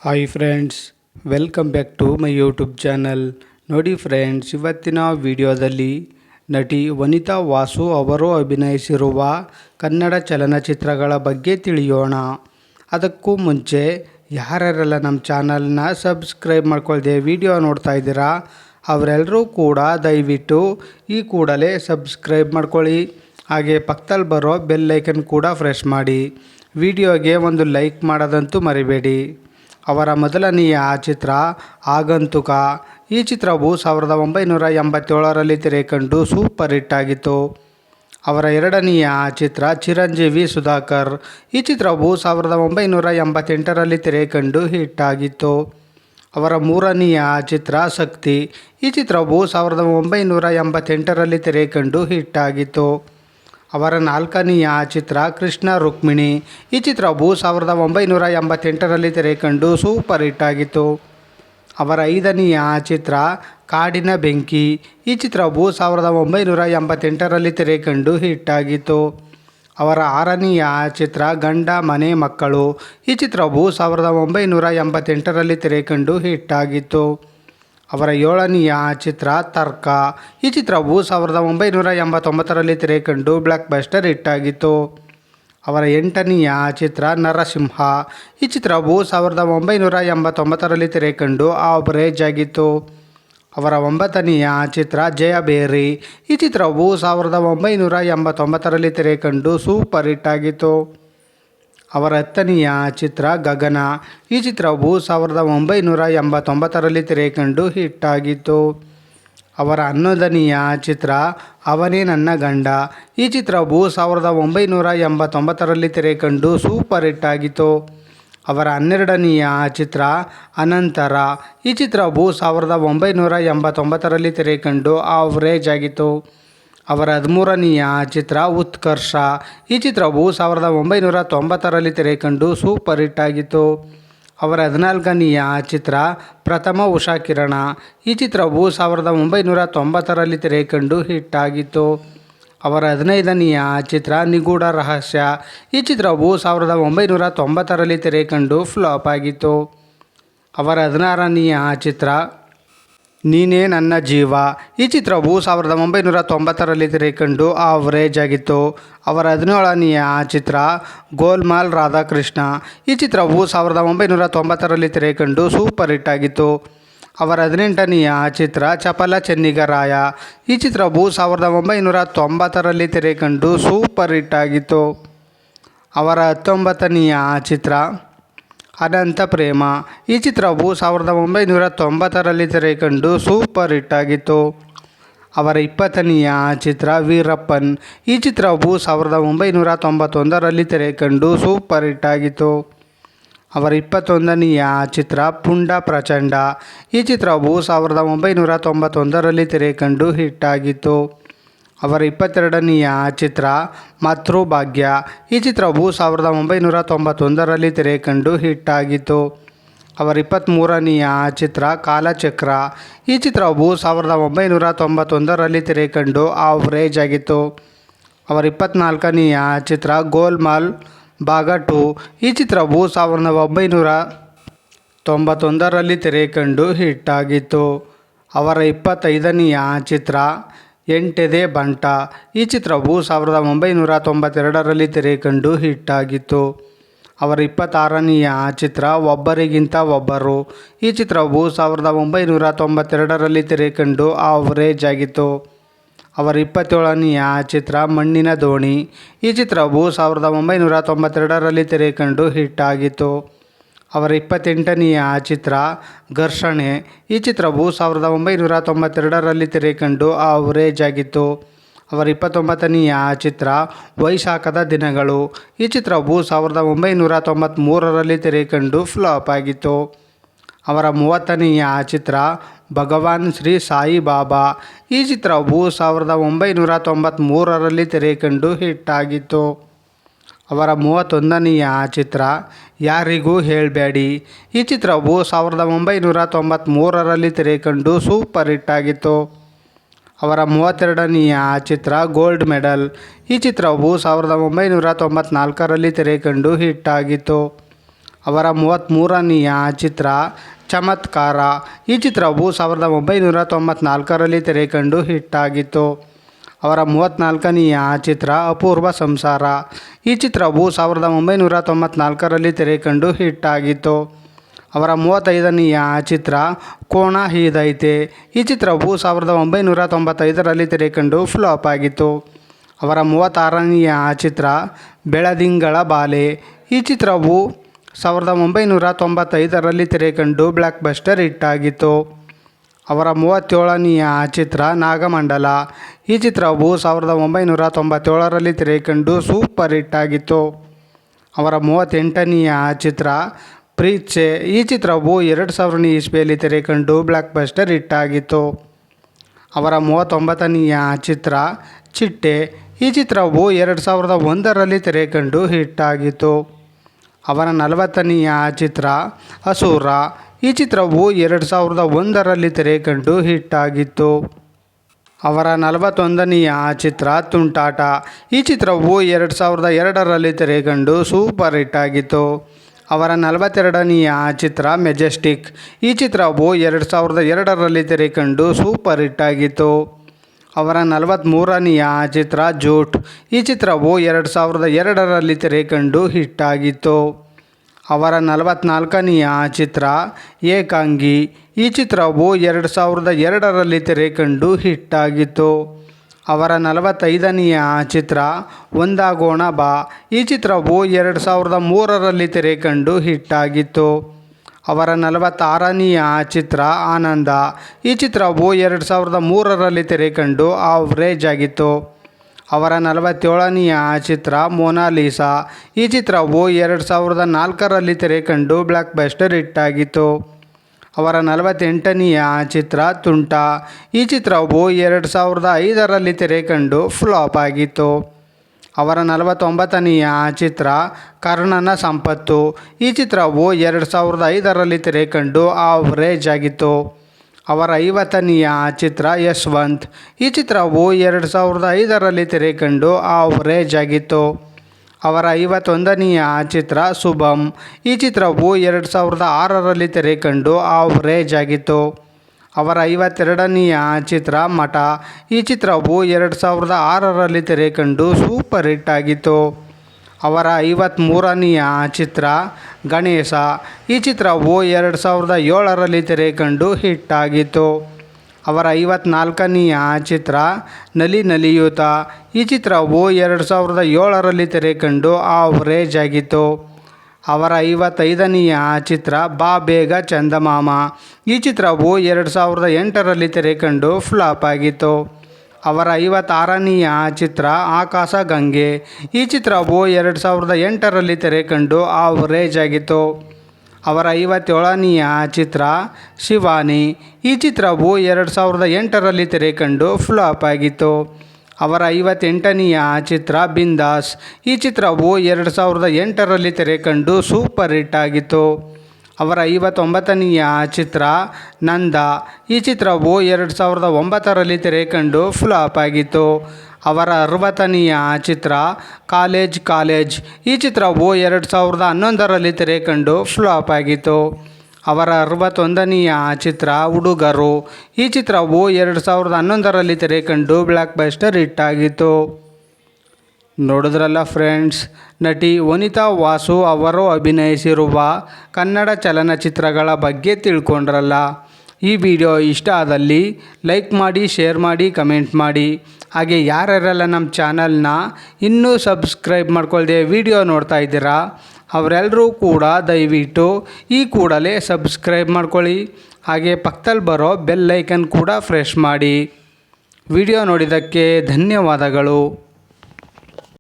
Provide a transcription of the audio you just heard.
Hi friends, welcome back to my YouTube channel. ನೋಡಿ friends, ಇವತ್ತಿನ ವಿಡಿಯೋದಲ್ಲಿ ನಟಿ ವನಿತಾ ವಾಸು ಅವರು ಅಭಿನಯಿಸಿರುವ ಕನ್ನಡ ಚಲನಚಿತ್ರಗಳ ಬಗ್ಗೆ ತಿಳಿಯೋಣ. ಅದಕ್ಕೂ ಮುಂಚೆ ಯಾರ್ಯಾರೆಲ್ಲ ನಮ್ಮ ಚಾನಲ್ನ ಸಬ್ಸ್ಕ್ರೈಬ್ ಮಾಡ್ಕೊಳ್ದೆ ವಿಡಿಯೋ ನೋಡ್ತಾ ಇದ್ದೀರಾ ಅವರೆಲ್ಲರೂ ಕೂಡ ದಯವಿಟ್ಟು ಈ ಕೂಡಲೇ ಸಬ್ಸ್ಕ್ರೈಬ್ ಮಾಡ್ಕೊಳ್ಳಿ. ಹಾಗೆ ಪಕ್ಕದಲ್ಲಿ ಬರೋ ಬೆಲ್ ಐಕನ್ ಕೂಡ ಪ್ರೆಸ್ ಮಾಡಿ. ವಿಡಿಯೋಗೆ ಒಂದು ಲೈಕ್ ಮಾಡೋದಂತೂ ಮರಿಬೇಡಿ. ಅವರ ಮೊದಲನೆಯ ಚಿತ್ರ ಆಗಂತುಕ. ಈ ಚಿತ್ರವು 1987ರಲ್ಲಿ ತೆರೆಕಂಡು ಸೂಪರ್ ಹಿಟ್ ಆಗಿತ್ತು. ಅವರ ಎರಡನೆಯ ಚಿತ್ರ ಚಿರಂಜೀವಿ ಸುಧಾಕರ್. ಈ ಚಿತ್ರವು 1988ರಲ್ಲಿ ತೆರೆಕಂಡು ಹಿಟ್ ಆಗಿತ್ತು. ಅವರ ಮೂರನೆಯ ಚಿತ್ರ ಶಕ್ತಿ. ಈ ಚಿತ್ರವು 1988ರಲ್ಲಿ ತೆರೆಕಂಡು ಹಿಟ್ ಆಗಿತ್ತು. ಅವರ ನಾಲ್ಕನೆಯ ಚಿತ್ರ ಕೃಷ್ಣ ರುಕ್ಮಿಣಿ. ಈ ಚಿತ್ರವು 1988ರಲ್ಲಿ ತೆರೆಕಂಡು ಸೂಪರ್ ಹಿಟ್ ಆಗಿತ್ತು. ಅವರ ಐದನೆಯ ಚಿತ್ರ ಕಾಡಿನ ಬೆಂಕಿ. ಈ ಚಿತ್ರವು 1988ರಲ್ಲಿ ತೆರೆಕಂಡು ಹಿಟ್ ಆಗಿತ್ತು. ಅವರ ಆರನೆಯ ಚಿತ್ರ ಗಂಡ ಮನೆ ಮಕ್ಕಳು. ಈ ಚಿತ್ರವು 1988ರಲ್ಲಿ ತೆರೆಕಂಡು ಹಿಟ್ ಆಗಿತ್ತು. ಅವರ ಏಳನೆಯ ಚಿತ್ರ ತರ್ಕ. ಈ ಚಿತ್ರವು 1989ರಲ್ಲಿ ತೆರೆಕಂಡು ಬ್ಲಾಕ್ ಬಸ್ಟರ್ ಹಿಟ್ ಆಗಿತ್ತು. ಅವರ ಎಂಟನೆಯ ಚಿತ್ರ ನರಸಿಂಹ. ಈ ಚಿತ್ರವು 1989ರಲ್ಲಿ ತೆರೆಕಂಡು ಆವರೇಜ್ ಆಗಿತ್ತು. ಅವರ ಒಂಬತ್ತನೆಯ ಚಿತ್ರ ಜಯಬೇರಿ. ಈ ಚಿತ್ರವು 1989ರಲ್ಲಿ ತೆರೆಕಂಡು ಸೂಪರ್ ಹಿಟ್ ಆಗಿತ್ತು. ಅವರ ಹತ್ತನೆಯ ಚಿತ್ರ ಗಗನ. ಈ ಚಿತ್ರವು 1989ರಲ್ಲಿ ತೆರೆಕಂಡು ಹಿಟ್ ಆಗಿತ್ತು. ಅವರ 11ನೆಯ ಚಿತ್ರ ಅವನೇ ನನ್ನ ಗಂಡ. ಈ ಚಿತ್ರವು 1989ರಲ್ಲಿ ತೆರೆಕಂಡು ಸೂಪರ್ ಹಿಟ್ ಆಗಿತ್ತು. ಅವರ 12ನೆಯ ಚಿತ್ರ ಅನಂತರ. ಈ ಚಿತ್ರವು 1989ರಲ್ಲಿ ತೆರೆಕಂಡು ಆವರೇಜ್ ಆಗಿತ್ತು. ಅವರ 13ನೆಯ ಚಿತ್ರ ಉತ್ಕರ್ಷ. ಈ ಚಿತ್ರವು 1990ರಲ್ಲಿ ತೆರೆಕಂಡು ಸೂಪರ್ ಹಿಟ್ ಆಗಿತ್ತು. ಅವರ 14ನೆಯ ಚಿತ್ರ ಪ್ರಥಮ ಉಷಾಕಿರಣ. ಈ ಚಿತ್ರವು 1990ರಲ್ಲಿ ತೆರೆಕಂಡು ಹಿಟ್ ಆಗಿತ್ತು. ಅವರ 15ನೆಯ ಚಿತ್ರ ನಿಗೂಢ ರಹಸ್ಯ. ಈ ಚಿತ್ರವು 1990ರಲ್ಲಿ ತೆರೆಕಂಡು ಫ್ಲಾಪ್ ಆಗಿತ್ತು. ಅವರ 16ನೆಯ ಚಿತ್ರ ನೀನೇ ನನ್ನ ಜೀವ. ಈ ಚಿತ್ರವು 1990ರಲ್ಲಿ ತೆರೆಕಂಡು ಆವರೇಜ್ ಆಗಿತ್ತು. ಅವರ 17ನೆಯ ಚಿತ್ರ ಗೋಲ್ಮಾಲ್ ರಾಧಾಕೃಷ್ಣ. ಈ ಚಿತ್ರವು 1990ರಲ್ಲಿ ತೆರೆಕಂಡು ಸೂಪರ್ ಹಿಟ್ ಆಗಿತ್ತು. ಅವರ 18ನೆಯ ಚಿತ್ರ ಚಪಲ ಚೆನ್ನಿಗರಾಯ. ಈ ಚಿತ್ರವು 1990ರಲ್ಲಿ ತೆರೆಕಂಡು ಸೂಪರ್ ಹಿಟ್ ಆಗಿತ್ತು. ಅವರ 19ನೆಯ ಚಿತ್ರ ಅನಂತ ಪ್ರೇಮ. ಈ ಚಿತ್ರವು 1990ರಲ್ಲಿ ತೆರೆಕಂಡು ಸೂಪರ್ ಹಿಟ್ ಆಗಿತ್ತು. ಅವರ 20ನೆಯ ಚಿತ್ರ ವೀರಪ್ಪನ್. ಈ ಚಿತ್ರವು 1991ರಲ್ಲಿ ತೆರೆಕಂಡು ಸೂಪರ್ ಹಿಟ್ ಆಗಿತ್ತು. ಅವರ 21ನೆಯ ಚಿತ್ರ ಪುಂಡ ಪ್ರಚಂಡ. ಈ ಚಿತ್ರವು 1991ರಲ್ಲಿ ತೆರೆಕಂಡು ಹಿಟ್ ಆಗಿತ್ತು. ಅವರ 22ನೆಯ ಚಿತ್ರ ಮಾತೃಭಾಗ್ಯ. ಈ ಚಿತ್ರವು 1991ರಲ್ಲಿ ತೆರೆಕಂಡು ಹಿಟ್ ಆಗಿತ್ತು. ಅವರ 23ನೆಯ ಚಿತ್ರ ಕಾಲಚಕ್ರ. ಈ ಚಿತ್ರವು 1991ರಲ್ಲಿ ತೆರೆಕಂಡು ಆವರೇಜ್ ಆಗಿತ್ತು. ಅವರ 24ನೆಯ ಚಿತ್ರ ಗೋಲ್ಮಾಲ್ ಭಾಗ 2. ಈ ಚಿತ್ರವು 1991ರಲ್ಲಿ ತೆರೆಕಂಡು ಹಿಟ್ ಆಗಿತ್ತು. ಅವರ 25ನೆಯ ಚಿತ್ರ ಎಂಟೆದೆ ಬಂಟ. ಈ ಚಿತ್ರವು 1992ರಲ್ಲಿ ತೆರೆಕಂಡು ಹಿಟ್ ಆಗಿತ್ತು. ಅವರ 26ನೆಯ ಚಿತ್ರ ಒಬ್ಬರಿಗಿಂತ ಒಬ್ಬರು. ಈ ಚಿತ್ರವು 1992ರಲ್ಲಿ ತೆರೆಕಂಡು ಆವರೇಜ್ ಆಗಿತ್ತು. ಅವರ 27ನೆಯ ಚಿತ್ರ ಮಣ್ಣಿನ ದೋಣಿ. ಈ ಚಿತ್ರವು 1992ರಲ್ಲಿ ತೆರೆಕಂಡು ಹಿಟ್ ಆಗಿತ್ತು. ಅವರ 28ನೆಯ ಚಿತ್ರ ಘರ್ಷಣೆ. ಈ ಚಿತ್ರವು 1992ರಲ್ಲಿ ತೆರೆಕಂಡು ಆವರೇಜ್ ಆಗಿತ್ತು. ಅವರ 29ನೆಯ ಚಿತ್ರ ವೈಶಾಖದ ದಿನಗಳು. ಈ ಚಿತ್ರವು 1993ರಲ್ಲಿ ತೆರೆಕಂಡು ಫ್ಲಾಪ್ ಆಗಿತ್ತು. ಅವರ 30ನೆಯ ಚಿತ್ರ ಭಗವಾನ್ ಶ್ರೀ ಸಾಯಿ ಬಾಬಾ. ಈ ಚಿತ್ರವು 1993ರಲ್ಲಿ ತೆರೆಕಂಡು ಹಿಟ್ ಆಗಿತ್ತು. ಅವರ 31ನೆಯ ಚಿತ್ರ ಯಾರಿಗೂ ಹೇಳಬೇಡಿ. ಈ ಚಿತ್ರವು 1993ರಲ್ಲಿ ತೆರೆಕಂಡು ಸೂಪರ್ ಹಿಟ್ ಆಗಿತ್ತು. ಅವರ 32ನೆಯ ಚಿತ್ರ ಗೋಲ್ಡ್ ಮೆಡಲ್. ಈ ಚಿತ್ರವು 1994ರಲ್ಲಿ ತೆರೆಕಂಡು ಹಿಟ್ ಆಗಿತ್ತು. ಅವರ 33ನೆಯ ಚಿತ್ರ ಚಮತ್ಕಾರ. ಈ ಚಿತ್ರವು 1994ರಲ್ಲಿ ತೆರೆಕಂಡು ಹಿಟ್ಟಾಗಿತ್ತು. ಅವರ 34ನೆಯ ಚಿತ್ರ ಅಪೂರ್ವ ಸಂಸಾರ. ಈ ಚಿತ್ರವು 1994ರಲ್ಲಿ ತೆರೆಕಂಡು ಹಿಟ್ಟಾಗಿತ್ತು. ಅವರ 35ನೆಯ ಚಿತ್ರ ಕೋಣ ಹೀದೈತೆ. ಈ ಚಿತ್ರವು 1995ರಲ್ಲಿ ತೆರೆಕಂಡು ಫ್ಲಾಪ್ ಆಗಿತ್ತು. ಅವರ 36ನೆಯ ಚಿತ್ರ ಬೆಳದಿಂಗಳ ಬಾಲೆ. ಈ ಚಿತ್ರವು 1995ರಲ್ಲಿ ತೆರೆಕಂಡು ಬ್ಲ್ಯಾಕ್ ಬಸ್ಟರ್ ಹಿಟ್ಟಾಗಿತ್ತು. ಅವರ 37ನೆಯ ಚಿತ್ರ ನಾಗಮಂಡಲ. ಈ ಚಿತ್ರವು 1997ರಲ್ಲಿ ತೆರೆಕಂಡು ಸೂಪರ್ ಹಿಟ್ಟಾಗಿತ್ತು. ಅವರ 38ನೆಯ ಚಿತ್ರ ಪ್ರೀತ್ಸೆ. ಈ ಚಿತ್ರವು 2000ನೇ ಇಸ್ವಿಯಲ್ಲಿ ತೆರೆಕಂಡು ಬ್ಲ್ಯಾಕ್ ಬಸ್ಟರ್ ಹಿಟ್ಟಾಗಿತ್ತು. ಅವರ 39ನೆಯ ಚಿತ್ರ ಚಿಟ್ಟೆ. ಈ ಚಿತ್ರವು 2001ರಲ್ಲಿ ತೆರೆಕಂಡು ಹಿಟ್ಟಾಗಿತ್ತು. ಅವರ 40ನೆಯ ಚಿತ್ರ ಅಸುರ. ಈ ಚಿತ್ರವು 2001ರಲ್ಲಿ ತೆರೆಕಂಡು ಹಿಟ್ಟಾಗಿತ್ತು. ಅವರ 41ನೆಯ ಚಿತ್ರ ತುಂಟಾಟ. ಈ ಚಿತ್ರವು 2002ರಲ್ಲಿ ತೆರೆಕಂಡು ಸೂಪರ್ ಹಿಟ್ಟಾಗಿತ್ತು. ಅವರ 42ನೆಯ ಚಿತ್ರ ಮೆಜೆಸ್ಟಿಕ್. ಈ ಚಿತ್ರವು 2002ರಲ್ಲಿ ತೆರೆಕಂಡು ಸೂಪರ್ ಹಿಟ್ಟಾಗಿತ್ತು. ಅವರ 43ನೆಯ ಚಿತ್ರ ಜೂಟ್. ಈ ಚಿತ್ರವು 2002ರಲ್ಲಿ ತೆರೆಕಂಡು ಹಿಟ್ಟಾಗಿತ್ತು. ಅವರ 44ನೆಯ ಚಿತ್ರ ಏಕಾಂಗಿ. ಈ ಚಿತ್ರವು 2002ರಲ್ಲಿ ತೆರೆಕಂಡು ಹಿಟ್ಟಾಗಿತ್ತು. ಅವರ 45ನೆಯ ಚಿತ್ರ ಒಂದಾಗೋಣ ಬಾ. ಈ ಚಿತ್ರವು 2003ರಲ್ಲಿ ತೆರೆಕಂಡು ಹಿಟ್ಟಾಗಿತ್ತು. ಅವರ 46ನೆಯ ಚಿತ್ರ ಆನಂದ. ಈ ಚಿತ್ರವು 2003ರಲ್ಲಿ ತೆರೆಕಂಡು ಆವ್ರೇಜ್ ಆಗಿತ್ತು. ಅವರ 47ನೆಯ ಚಿತ್ರ ಮೊನಾಲಿಸಾ. ಈ ಚಿತ್ರವು 2004ರಲ್ಲಿ ತೆರೆಕಂಡು ಬ್ಲ್ಯಾಕ್ ಬಸ್ಟರ್ ಹಿಟ್ಟಾಗಿತ್ತು. ಅವರ 48ನೆಯ ಚಿತ್ರ ತುಂಟ. ಈ ಚಿತ್ರವು 2005ರಲ್ಲಿ ತೆರೆಕಂಡು ಫ್ಲಾಪ್ ಆಗಿತ್ತು. ಅವರ 49ನೆಯ ಚಿತ್ರ ಕರ್ಣನ ಸಂಪತ್ತು. ಈ ಚಿತ್ರವು 2005ರಲ್ಲಿ ತೆರೆಕಂಡು ಆವ್ರೇಜ್ ಆಗಿತ್ತು. ಅವರ 50ನೆಯ ಚಿತ್ರ ಯಶವಂತ್. ಈ ಚಿತ್ರವು 2005ರಲ್ಲಿ ತೆರೆಕಂಡು ಆವ್ರೇಜ್ ಆಗಿತ್ತು. ಅವರ 51ನೆಯ ಚಿತ್ರ ಶುಭಂ. ಈ ಚಿತ್ರವು 2006ರಲ್ಲಿ ತೆರೆಕಂಡು ಆವ್ರೇಜ್ ಆಗಿತ್ತು. ಅವರ 52ನೆಯ ಚಿತ್ರ ಮಠ. ಈ ಚಿತ್ರವು 2006ರಲ್ಲಿ ತೆರೆಕಂಡು ಸೂಪರ್ ಹಿಟ್ ಆಗಿತ್ತು. ಅವರ 53ನೆಯ ಚಿತ್ರ ಗಣೇಶ. ಈ ಚಿತ್ರವು 2007ರಲ್ಲಿ ತೆರೆಕಂಡು ಹಿಟ್ಟಾಗಿತ್ತು. ಅವರ 54ನೆಯ ಚಿತ್ರ ನಲಿ ನಲಿಯೂತ. ಈ ಚಿತ್ರವು 2007ರಲ್ಲಿ ತೆರೆಕಂಡು ಆವ್ರೇಜ್ ಆಗಿತ್ತು. ಅವರ 55ನೆಯ ಚಿತ್ರ ಬಾ ಬೇಗ ಚಂದಮಾಮ. ಈ ಚಿತ್ರವು 2008ರಲ್ಲಿ ತೆರೆಕಂಡು ಫ್ಲಾಪ್ ಆಗಿತ್ತು. ಅವರ 56ನೆಯ ಚಿತ್ರ ಆಕಾಶ ಗಂಗೆ. ಈ ಚಿತ್ರವು 2008ರಲ್ಲಿ ತೆರೆಕಂಡು ಆವ್ರೇಜ್ ಆಗಿತ್ತು. ಅವರ 57ನೆಯ ಚಿತ್ರ ಶಿವಾನಿ. ಈ ಚಿತ್ರವು 2008ರಲ್ಲಿ ತೆರೆಕಂಡು ಫ್ಲಾಪ್ ಆಗಿತ್ತು. ಅವರ 58ನೆಯ ಚಿತ್ರ ಬಿಂದಾಸ್. ಈ ಚಿತ್ರವು 2008ರಲ್ಲಿ ತೆರೆಕಂಡು ಸೂಪರ್ ಹಿಟ್ ಆಗಿತ್ತು. ಅವರ 59ನೆಯ ಚಿತ್ರ ನಂದ. ಈ ಚಿತ್ರವು 2009ರಲ್ಲಿ ತೆರೆಕಂಡು ಫ್ಲಾಪ್ ಆಗಿತ್ತು. ಅವರ 60ನೆಯ ಚಿತ್ರ ಕಾಲೇಜ್. ಈ ಚಿತ್ರವು 2011ರಲ್ಲಿ ತೆರೆಕಂಡು ಫ್ಲಾಪ್ ಆಗಿತ್ತು. ಅವರ 61ನೆಯ ಚಿತ್ರ ಹುಡುಗರು. ಈ ಚಿತ್ರವು 2011ರಲ್ಲಿ ತೆರೆಕಂಡು ಬ್ಲ್ಯಾಕ್ ಬಸ್ಟರ್ ಹಿಟ್ ಆಗಿತ್ತು. ನೋಡಿದ್ರಲ್ಲ ಫ್ರೆಂಡ್ಸ್, ನಟಿ ವನಿತಾ ವಾಸು ಅವರು ಅಭಿನಯಿಸಿರುವ ಕನ್ನಡ ಚಲನಚಿತ್ರಗಳ ಬಗ್ಗೆ ತಿಳ್ಕೊಂಡ್ರಲ್ಲ. ಈ ವಿಡಿಯೋ ಇಷ್ಟ ಆದಲ್ಲಿ ಲೈಕ್ ಮಾಡಿ, ಶೇರ್ ಮಾಡಿ, ಕಮೆಂಟ್ ಮಾಡಿ. ಹಾಗೆ ಯಾರ್ಯಾರೆಲ್ಲ ನಮ್ಮ ಚಾನಲ್ನ ಇನ್ನೂ ಸಬ್ಸ್ಕ್ರೈಬ್ ಮಾಡ್ಕೊಳ್ದೆ ವಿಡಿಯೋ ನೋಡ್ತಾ ಇದ್ದೀರಾ ಅವರೆಲ್ಲರೂ ಕೂಡ ದಯವಿಟ್ಟು ಈ ಕೂಡಲೇ ಸಬ್ಸ್ಕ್ರೈಬ್ ಮಾಡ್ಕೊಳ್ಳಿ. ಹಾಗೆ ಪಕ್ಕದಲ್ಲಿ ಬರೋ ಬೆಲ್ ಐಕನ್ ಕೂಡ ಪ್ರೆಸ್ ಮಾಡಿ. ವಿಡಿಯೋ ನೋಡಿದ್ದಕ್ಕೆ ಧನ್ಯವಾದಗಳು.